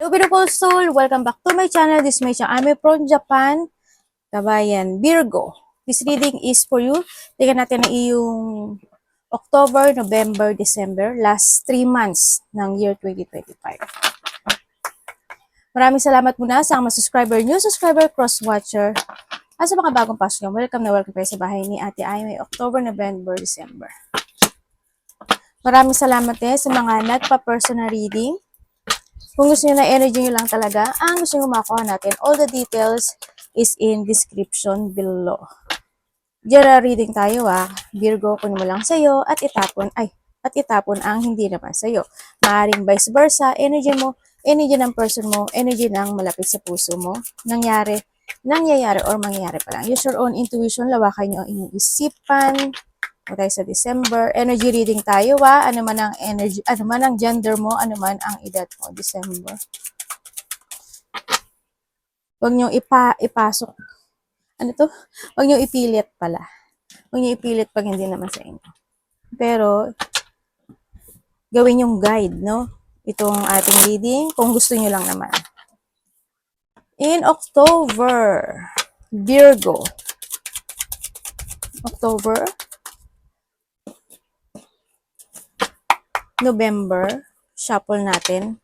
Hello, beautiful soul! Welcome back to my channel. This is my channel. I'm from Japan, Kabayan, Virgo. This reading is for you. Tingnan natin ang iyong October, November, December, last 3 months ng year 2025. Maraming salamat muna sa mga subscriber, new subscriber, cross-watcher, at sa mga bagong pasok. Welcome na welcome kayo sa bahay ni Ate Ay may October, November, December. Maraming salamat din sa mga nagpa-personal reading. Kung gusto nyo na energy nyo lang talaga, ang gusto nyo makuha natin, all the details is in description below. General reading tayo Virgo, kunin mo lang sa'yo at itapon ang hindi naman sa'yo. Maaring vice versa, energy mo, energy ng person mo, energy ng malapit sa puso mo, nangyayari or mangyayari pa lang. Use your own intuition, lawakan nyo ang inyong isipan. Tayo sa December. Energy reading tayo ano man ang energy, ano man ang gender mo, ano man ang edad mo, December. Huwag nyo ipasok. Ano to? Huwag nyo ipilit pala. Huwag nyo ipilit pag hindi naman sa inyo. Pero, gawin yung guide, no? Itong ating reading, kung gusto nyo lang naman. In October, Virgo. October, November, shuffle natin.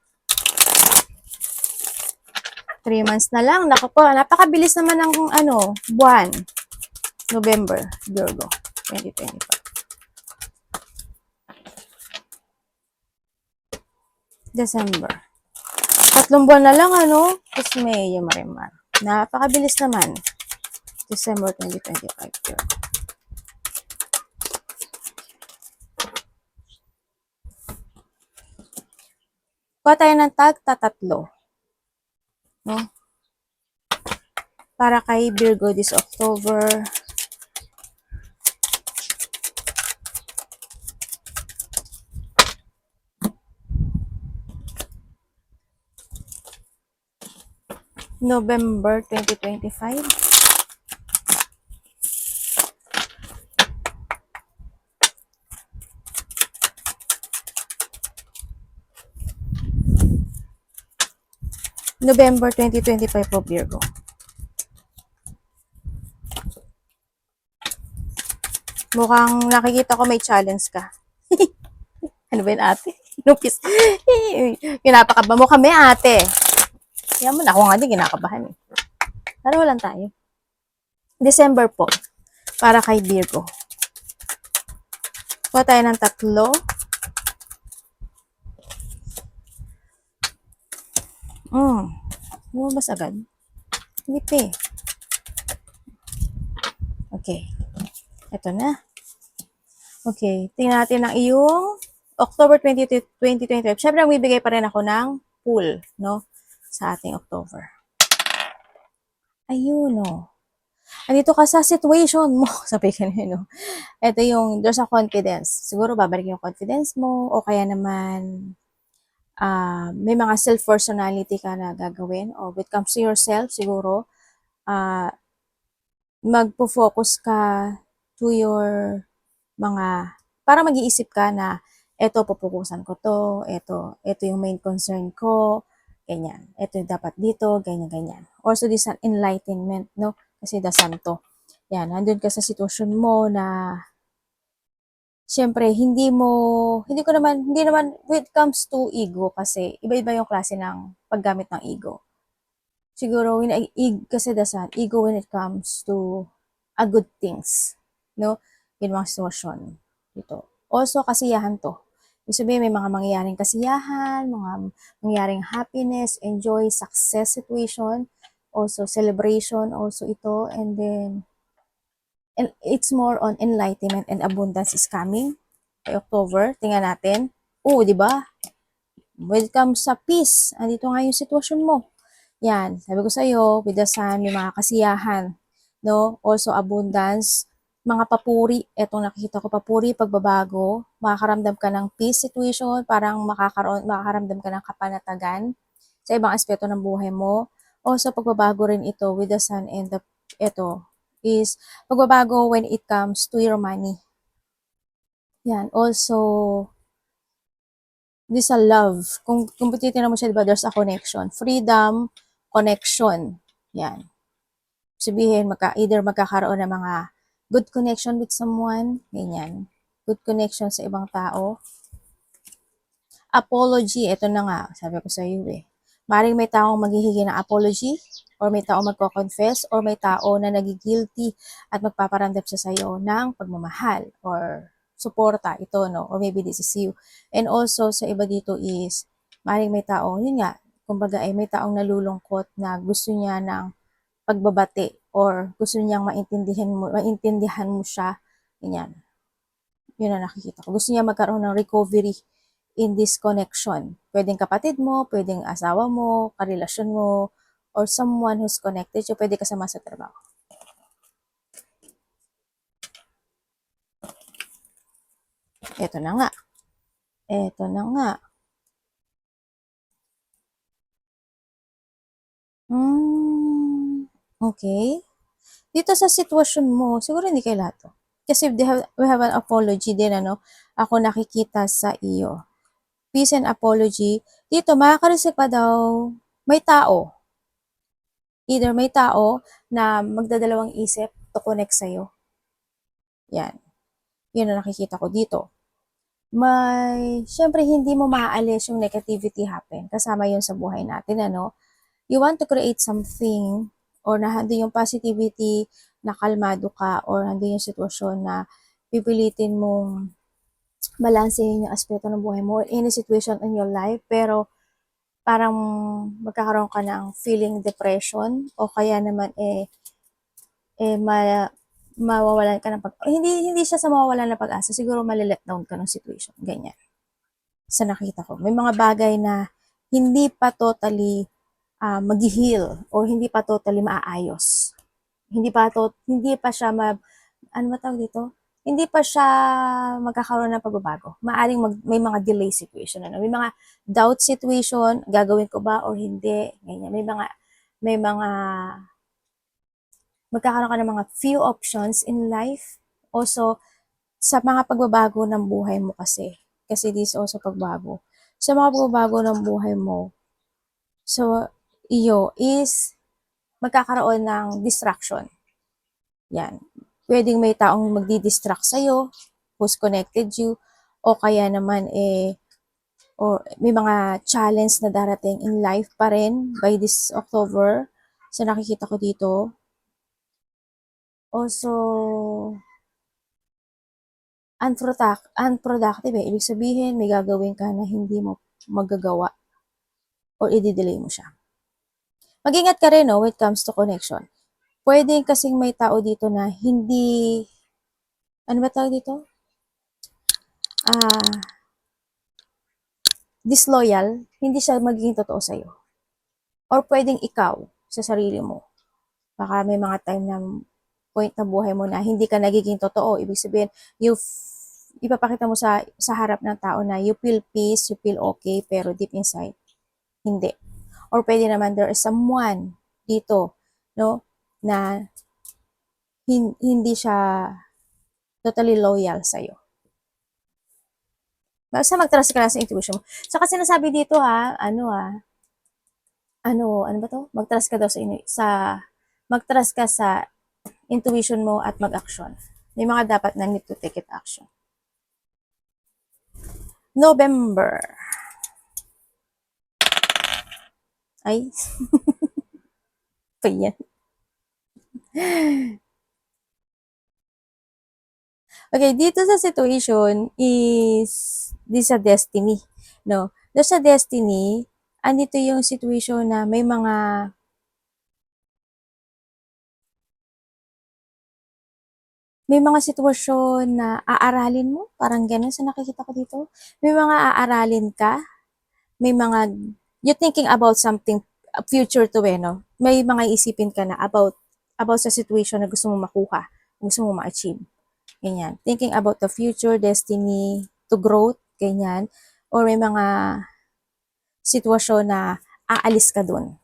3 months na lang. Naku po, napakabilis naman ng buwan. November, Virgo, 2025. December. 3 buwan na lang, Tapos May, Marimar. Napakabilis naman. December 2025, Virgo. Kuha tayo ng tatlo. No? Para kay Virgo this October. November 2025. November 2025 po, Virgo. Mukhang nakikita ko may challenge ka. Ano ba yun, ate? Lupis. Kinapakaba mo kami, ate. Kaya mo na, ako nga din kinakabahan eh. Pero lang tayo. December po. Para kay Virgo. Kuha tayo ng 3. Lumabas agad. Hindi pa eh. Okay. Ito na. Okay. Tingnan natin ang iyong October 2025. Siyempre, magbibigay pa rin ako ng pool, no? Sa ating October. Ayun, no? Andito ka sa situation mo. Sabi ka no? Ito yung, there's a confidence. Siguro, babalik yung confidence mo, o kaya naman, may mga self-personality ka na gagawin, o when it comes to yourself, siguro, magpo-focus ka to your mga, para mag-iisip ka na, eto, pupukusan ko to, eto yung main concern ko, ganyan. Eto yung dapat dito, ganyan. Also, this an enlightenment, no? Kasi the sun to. Yan, nandun ka sa sitwasyon mo na, syempre, hindi naman, when it comes to ego, kasi iba-iba yung klase ng paggamit ng ego. Siguro, kasi the sun, ego when it comes to a good things, no? In mga sitwasyon dito. Also, kasiyahan to. Ibig sabihin, may mga mangyayaring kasiyahan, mga mangyayaring happiness, enjoy, success situation, also celebration, also ito, and then, and it's more on enlightenment and abundance is coming. By October, tingnan natin. Di ba? When it comes sa peace, andito nga yung sitwasyon mo. Yan, sabi ko sa'yo, with the sun, may mga kasiyahan, no? Also abundance, mga papuri, etong nakikita ko papuri, pagbabago, makakaramdam ka ng peace situation, parang makakaramdam ka ng kapanatagan sa ibang aspeto ng buhay mo. Also, pagbabago rin ito with the sun and ito is pagbabago when it comes to your money. Yan, also, Hindi sa love. Kung titignan mo siya, di ba, there's a connection. Freedom, connection. Yan. Sabihin, either magkakaroon ng mga good connection with someone, ganyan. Good connection sa ibang tao. Apology, ito na nga, sabi ko sa iyo eh. Maring may taong maghihingi ng apology, or may taong magko-confess, or may tao na nagigilty at magpaparamdam siya sa iyo ng pagmamahal or suporta, ito, no? Or maybe this is you. And also, sa iba dito is, maring may taong, yun nga, kumbaga ay may taong nalulungkot na gusto niya ng pagbabati or gusto niyang maintindihan mo siya, ganyan. Yun ang nakikita ko. Gusto niya magkaroon ng recovery in this connection. Pwedeng kapatid mo, pwedeng asawa mo, karelasyon mo, or someone who's connected. So, pwede kasama sa trabaho. Ito na nga. Ito na nga. Okay. Dito sa sitwasyon mo, siguro hindi kay lahat to. Kasi we have an apology din, ano? Ako nakikita sa iyo. Peace and apology. Dito, makaka-receive pa daw, may tao. Either may tao na magdadalawang isip to connect sa'yo. Yan. Yun ang nakikita ko dito. Syempre hindi mo maaalis yung negativity happen. Kasama yun sa buhay natin, ano? You want to create something or nandun yung positivity, na kalmado ka, or nandun yung sitwasyon na pipilitin mong balansehin yung aspeto ng buhay mo in a situation in your life, pero parang magkakaroon ka ng feeling depression o kaya naman mawawalan ka ng hindi siya sa mawawalan ng pag-asa, siguro malilet down ka ng situation, ganyan. Sa nakita ko, may mga bagay na hindi pa totally mag-heal or hindi pa totally maayos. Hindi pa siya ano ba tawag dito? Hindi pa siya magkakaroon ng pagbabago. Maaring may mga delay situation, ano? May mga doubt situation, gagawin ko ba or hindi, ganyan. May mga magkakaroon ka ng mga few options in life. Also, sa mga pagbabago ng buhay mo kasi this also pagbago. Sa mga pagbabago ng buhay mo, so, iyo is magkakaroon ng distraction. Yan. Pwedeng may taong magdi-distract sa'yo, who's connected you, o kaya naman or may mga challenge na darating in life pa rin by this October. So, nakikita ko dito. Also, unproductive eh. Ibig sabihin, may gagawin ka na hindi mo magagawa or i-delay mo siya. Mag-ingat ka rin, no, when it comes to connection. Pwede kasing may tao dito na hindi, ano ba tawag dito? Disloyal, hindi siya magiging totoo sa'yo. Or pwedeng ikaw sa sarili mo. Baka may mga time na point na buhay mo na hindi ka nagiging totoo. Ibig sabihin, ipapakita mo sa harap ng tao na you feel peace, you feel okay, pero deep inside, hindi. Or pwede naman there is someone dito, no, na hindi siya totally loyal sa'yo. Basta mag-trust ka lang sa intuition mo. Saka sinasabi dito ano ba to? Mag-trust ka daw mag-trust ka sa intuition mo at mag-action. May mga dapat na need to take it action. November. Ay. Pa yan. Okay, dito sa situation is this a destiny, no? There's a destiny, andito yung situation na may mga sitwasyon na aaralin mo, parang ganun sa nakikita ko dito. May mga aaralin ka, may mga, you're thinking about something, future to no? May mga isipin ka na about sa situation na gusto mo makuha, gusto mo ma-achieve. Ganyan. Thinking about the future, destiny, to growth, ganyan. Or may mga sitwasyon na aalis ka dun.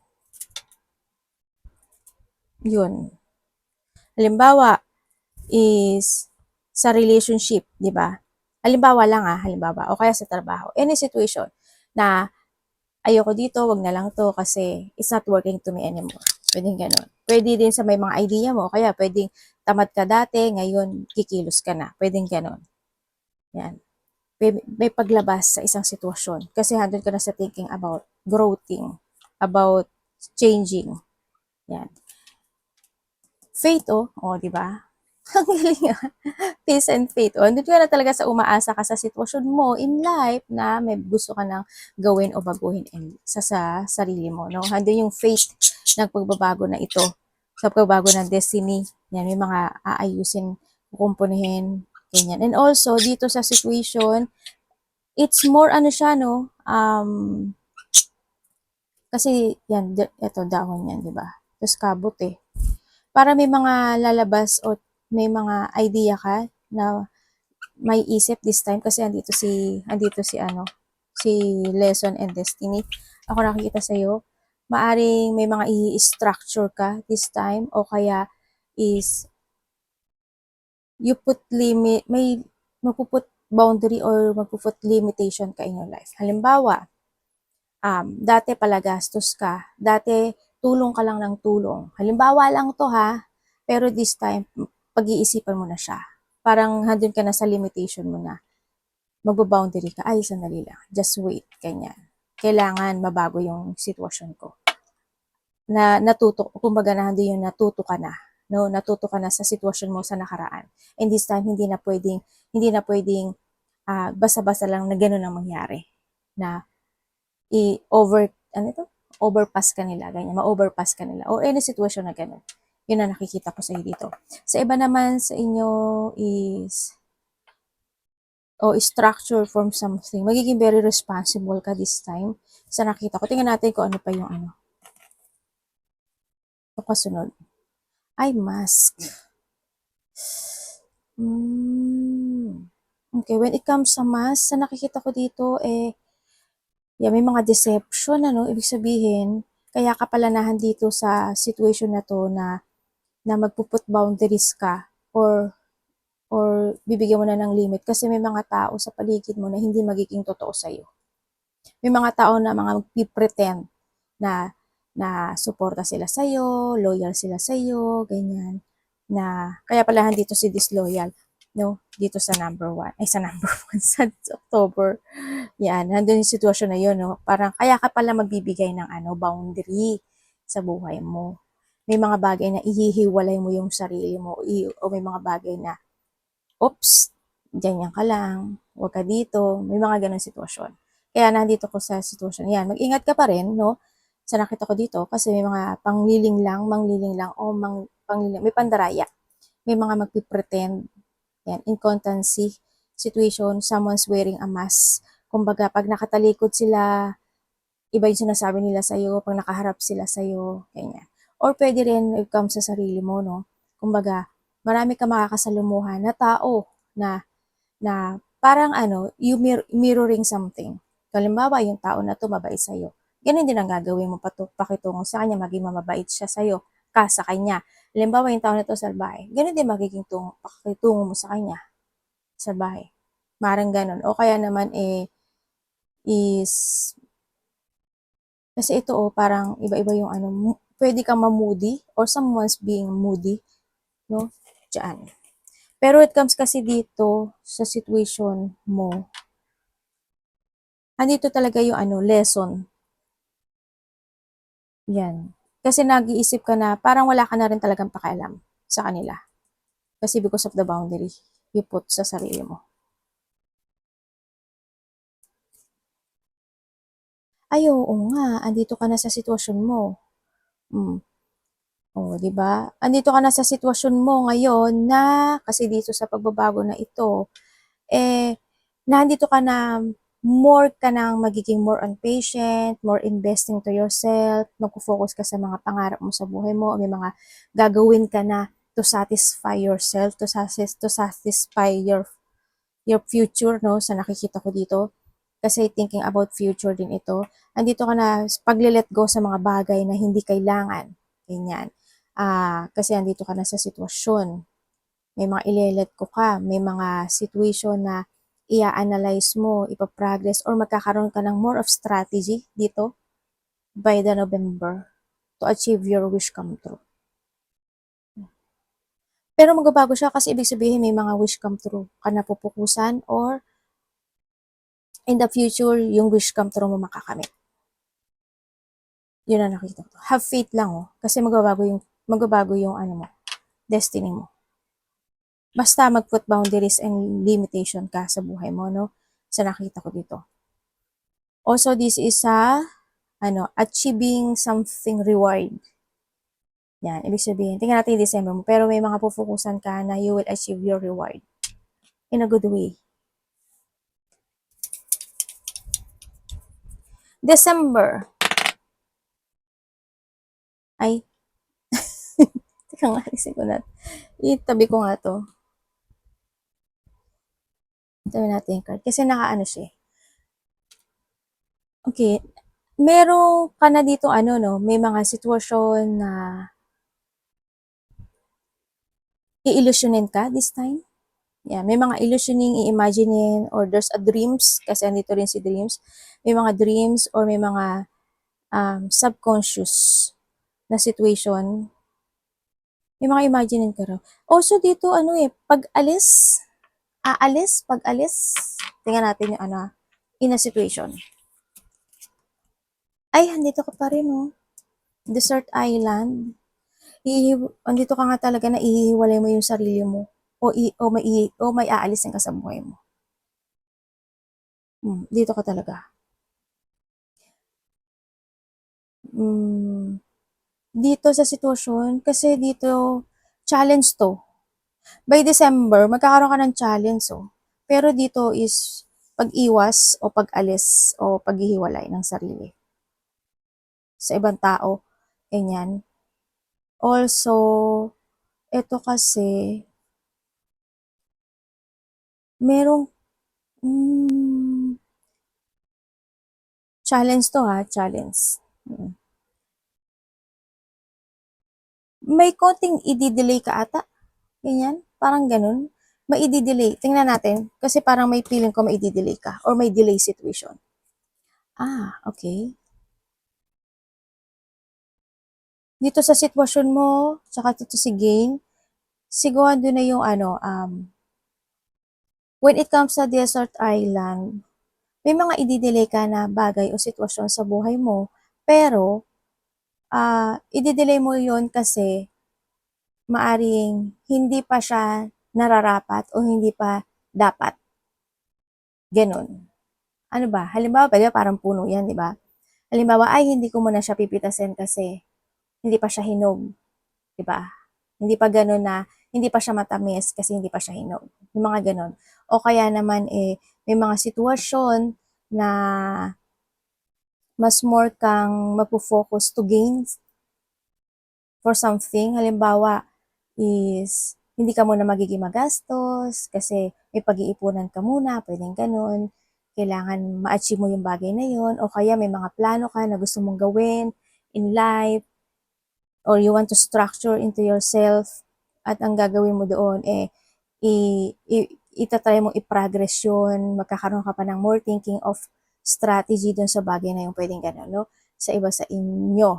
Yun. Halimbawa, is sa relationship, di ba? Halimbawa lang halimbawa, o kaya sa trabaho, any situation na ayoko dito, wag na lang to kasi it's not working to me anymore. Pwedeng ganun. Pwede din sa may mga idea mo, kaya pwedeng tamad ka dati, ngayon kikilos ka na. Pwedeng ganun. Yan. May paglabas sa isang sitwasyon kasi handle ka na sa thinking about growing, about changing. Yan. Faith, di ba? Ang galing peace and faith. Andun ka na talaga sa umaasa ka sa sitwasyon mo in life na may gusto ka nang gawin o baguhin sa sarili mo. No? Handun yung faith ng pagbabago na ito. Sa pagbabago ng destiny. Yan, may mga aayusin, kukumpunihin, ganyan. And also, dito sa situation, it's more siya, no? Kasi, yan, ito, dahon yan, di ba? Tapos kabot para may mga lalabas o may mga idea ka na may isip this time kasi si Lesson and Destiny. Ako nakikita sa iyo, maaring may mga i-structure ka this time o kaya is you put limit, may magpuput boundary or magpuput limitation ka in your life. Halimbawa, dati palagastos ka, dati tulong ka lang ng tulong. Halimbawa lang to pero this time, pag-iisipan mo na siya. Parang handun ka na sa limitation mo na. Magbo-boundary ka, ay, sandali lang. Just wait, ganyan. Kailangan mabago yung sitwasyon ko. Kumbaga handun yung natuto ka na. No, natuto ka na sa sitwasyon mo sa nakaraan. And this time, hindi na pwedeng basta-basta lang na gano'n ang mangyari. Na overpass ka nila, ganyan, ma-overpass ka nila, or any situation na gano'n. Yun ang nakikita ko sa iyo dito. Sa iba naman sa inyo is, structure from something. Magiging very responsible ka this time. Sa nakita ko, tingnan natin kung ano pa yung Ito kasunod. Ay, mask. Okay, when it comes sa mask, sa nakikita ko dito, may mga deception, ibig sabihin, kaya ka pala dito sa situation na to na magpuput boundaries ka or bibigyan mo na ng limit kasi may mga tao sa paligid mo na hindi magiging totoo sa'yo. May mga tao na mga magpipretend na suporta sila sa'yo, loyal sila sa'yo, ganyan. Na, kaya pala dito si disloyal, no? Dito sa number 1, sa number 1, sa October. Yan, nandun yung sitwasyon na yun, no? Parang, kaya ka pala magbibigay ng boundary sa buhay mo. May mga bagay na ihihiwalay mo yung sarili mo, o may mga bagay na oops, ganyan ka lang, huwag ka dito, may mga ganun sitwasyon. Kaya nandito ko sa sitwasyon yan. Mag-ingat ka pa rin, no? Sa nakita ko dito, kasi may mga mangliling lang, may pandaraya. May mga magpipretend, yan, inconstancy situation, someone's wearing a mask. Kumbaga, pag nakatalikod sila, iba yung sinasabi nila sa'yo, pag nakaharap sila sa'yo, ganyan. Or pwede rin, it comes sa sarili mo, no? Kumbaga, marami ka makakasalumuhan na tao na parang you mirroring something. Halimbawa, yung tao na to mabait sa'yo. Ganun din ang gagawin mo pakitungo sa kanya, maging mabait siya sa'yo, sa kanya. Halimbawa, yung tao na to salbahe. Ganun din magiging pakitungo mo sa kanya, salbahe. Marang ganun. O kaya naman, is, kasi ito, parang iba-iba yung pwede kang ma-moody or someone's being moody, no? Diyan. Pero it comes kasi dito sa situation mo, andito talaga yung lesson. Yan. Kasi nag-iisip ka na parang wala ka na rin talagang pakialam sa kanila. Kasi because of the boundary you put sa sarili mo. Ay, oo nga, andito ka na sa sitwasyon mo. Di ba? Andito ka na sa sitwasyon mo ngayon na kasi dito sa pagbabago na ito, nandito ka na more ka nang magiging more on patient, more investing to yourself, magpo-focus ka sa mga pangarap mo sa buhay mo, may mga gagawin ka na to satisfy yourself, to satisfy your future, no? Sa nakikita ko dito. Kasi thinking about future din ito. Andito ka na pag-let go sa mga bagay na hindi kailangan. Ganyan. Kasi andito ka na sa sitwasyon. May mga ilelet ko ka. May mga situation na i-analyze mo, ipa-progress, or magkakaroon ka ng more of strategy dito by the November to achieve your wish come true. Pero magbabago siya kasi ibig sabihin may mga wish come true ka na pupukusan or in the future, yung wish come true mo makakamit. Yun ang nakita ko. Have faith lang kasi magbabago yung ano mo, destiny mo. Basta mag-put boundaries and limitation ka sa buhay mo, no? Sa nakita ko dito. Also, this is achieving something reward. Yan, ibig sabihin, tingnan natin yung December mo, pero may mga pufukusan ka na you will achieve your reward in a good way. December. Ay. Teka nga, isip ko na. Itabi ko nga to. Itabi natin yung card. Kasi nakaano siya. Okay. Meron ka na dito, may mga sitwasyon na i-illusionin ka this time. Yeah, may mga illusioning, i-imaginein, or there's a dreams, kasi andito rin si dreams. May mga dreams or may mga subconscious na situation. May mga imaginein ka raw. Also dito, pag-alis, pag-alis. Tingnan natin yung in a situation. Ay, andito ka pa rin, Desert Island. Andito ka nga talaga na ihihiwalay mo yung sarili mo. O may aalisin ka sa buhay mo. Dito ka talaga. Dito sa sitwasyon, kasi dito, challenge to. By December, magkakaroon ka ng challenge, Pero dito is pag-iwas o pag-alis o paghihiwalay ng sarili sa ibang tao. Ganyan. Also, ito kasi, merong challenge to challenge. May konting i-delay ka ata. Ganyan, parang ganun. May i-delay. Tingnan natin. Kasi parang may feeling ko may i-delay ka or may delay situation. Okay. Dito sa sitwasyon mo, tsaka dito si Gain, sigurado na yung when it comes sa desert island, may mga i-delay ka na bagay o sitwasyon sa buhay mo, pero i-delay mo yon kasi maaring hindi pa siya nararapat o hindi pa dapat. Ganon. Ano ba? Halimbawa, parang puno yan, di ba? Halimbawa, ay hindi ko muna siya pipitasin kasi hindi pa siya hinog. Di ba? Hindi pa ganon na, hindi pa siya matamis kasi hindi pa siya hinog. Yung mga ganon. O kaya naman, may mga sitwasyon na mas more kang magpo-focus to gain for something. Halimbawa, is hindi ka muna magiging magastos kasi may pag-iipunan ka muna, pwedeng ganun. Kailangan ma-achieve mo yung bagay na yun. O kaya may mga plano ka na gusto mong gawin in life or you want to structure into yourself at ang gagawin mo doon itatry mo i-progress yun, magkakaroon ka pa ng more thinking of strategy dun sa bagay na yung pwedeng gano'n, no? Sa iba sa inyo.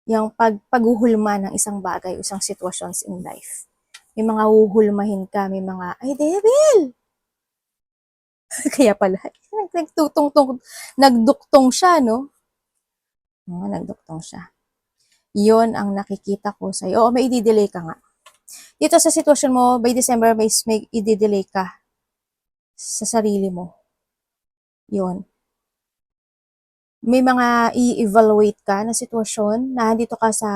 Yung paghuhulma ng isang bagay, isang situations in life. May mga huhulmahin ka, may mga, ay, devil! Kaya pala, nagduktong siya, no? Nagduktong siya. Yon ang nakikita ko sa'yo. Oo, may i-delay ka nga. Dito sa sitwasyon mo, by December, may i-delay ka sa sarili mo. Yon. May mga i-evaluate ka na sitwasyon na dito ka sa,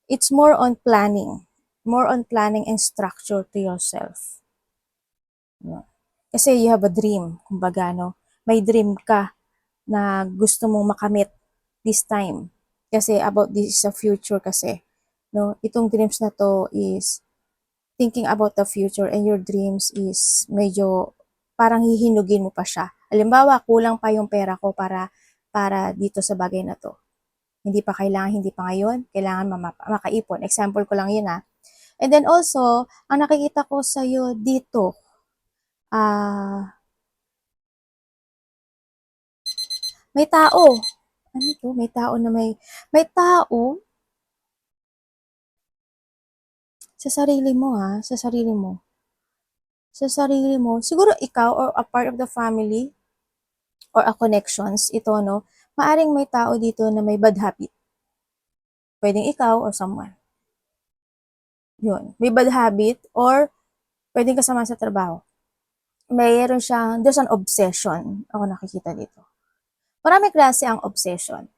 it's more on planning. More on planning and structure to yourself. Kasi you have a dream, kumbaga, no? May dream ka na gusto mong makamit this time. Kasi about this sa future kasi, no? Itong dreams na to is thinking about the future and your dreams is medyo parang hihinugin mo pa siya. Halimbawa, kulang pa yung pera ko para dito sa bagay na to. Hindi pa ngayon, kailangan makaipon. Example ko lang yun And then also, ang nakikita ko sa'yo dito, may tao. Ano to? May tao na may tao sa sarili mo sa sarili mo. Sa sarili mo, siguro ikaw or a part of the family or a connections, ito no, maaring may tao dito na may bad habit. Pwedeng ikaw or someone. Yun. May bad habit or pwedeng kasama sa trabaho. Mayroon siyang, there's an obsession. Ako nakikita dito. Marami klase ang obsession.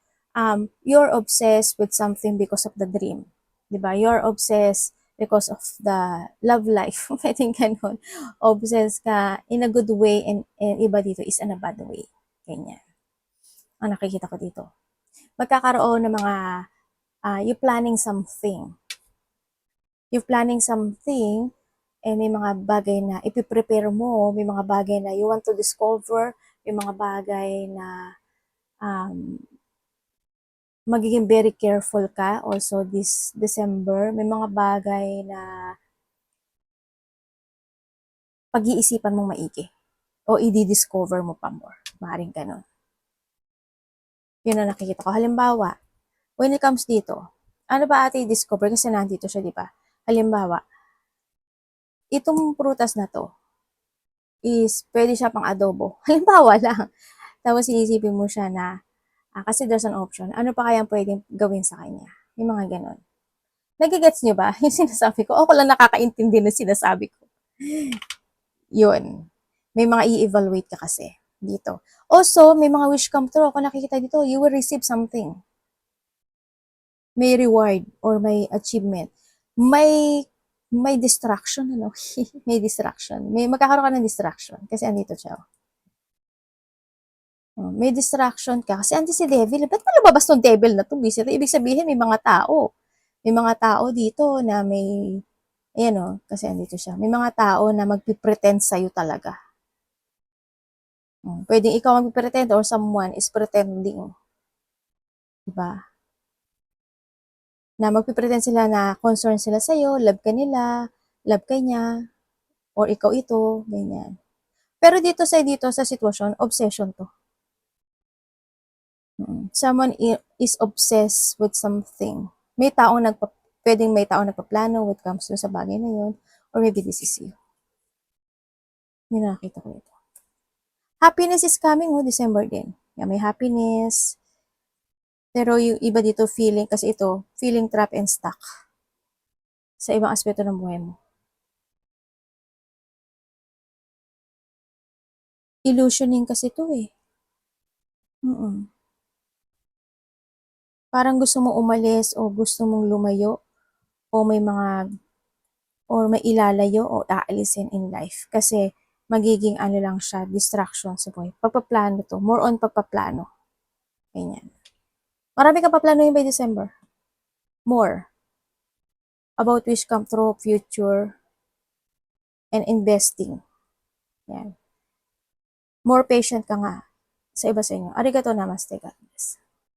You're obsessed with something because of the dream. Diba? You're obsessed because of the love life. Pwedeng ganun. Obsessed ka in a good way and iba dito is in a bad way. Ganyan. Ang nakikita ko dito. Magkakaroon ng mga, you planning something. You're planning something and may mga bagay na ipiprepare mo, may mga bagay na you want to discover, may mga bagay na magiging very careful ka also this December. May mga bagay na pag-iisipan mong maigi o i-discover mo pa more. Maaaring ganun. Yun ang nakikita ko. Halimbawa, when it comes dito, ano ba ate i-discover? Kasi nandito siya, di ba? Halimbawa, itong prutas na to is pwede siya pang adobo. Halimbawa lang. Tapos iisipin mo siya na, kasi there's an option, ano pa kayang pwedeng gawin sa kanya? Yung mga ganon. Nagigets nyo ba? Yung sinasabi ko, ako lang nakakaintindi na sinasabi ko. Yun. May mga i-evaluate ka kasi dito. Also, may mga wish come true. Ako nakikita dito, you will receive something. May reward or may achievement. May distraction, ano? May distraction. May magkakaroon ka ng distraction kasi andito siya. May distraction ka kasi andito si devil. Ba't malababas ng devil na to? Ibig sabihin, may mga tao. May mga tao dito na may, ayan o, kasi andito siya. May mga tao na magpipretend sa'yo talaga. Pwedeng ikaw magpipretend or someone is pretending. Diba? Na magpipretend sila na concern sila sa'yo, love ka nila, love ka niya, or ikaw ito, ganyan. Pero dito sa sitwasyon, obsession to. Someone is obsessed with something. Pwedeng may taong nagpaplano when it comes to sa bagay na yun, or maybe this is you. Yun nakita ko ito. Happiness is coming, December din. May happiness. Pero yung iba dito feeling, kasi ito, feeling trapped and stuck sa ibang aspeto ng buhay mo. Illusioning kasi ito eh. Parang gusto mong umalis o gusto mong lumayo o may ilalayo o aalisin in life. Kasi magiging ano lang siya, distraction sa buhay. Pagpaplano to. More on pagpaplano. Ganyan. Marami ka pa plano by December. More. About wish come true, future, and investing. Yan. More patient ka nga sa iba sa inyo. Arigato namaste, God bless.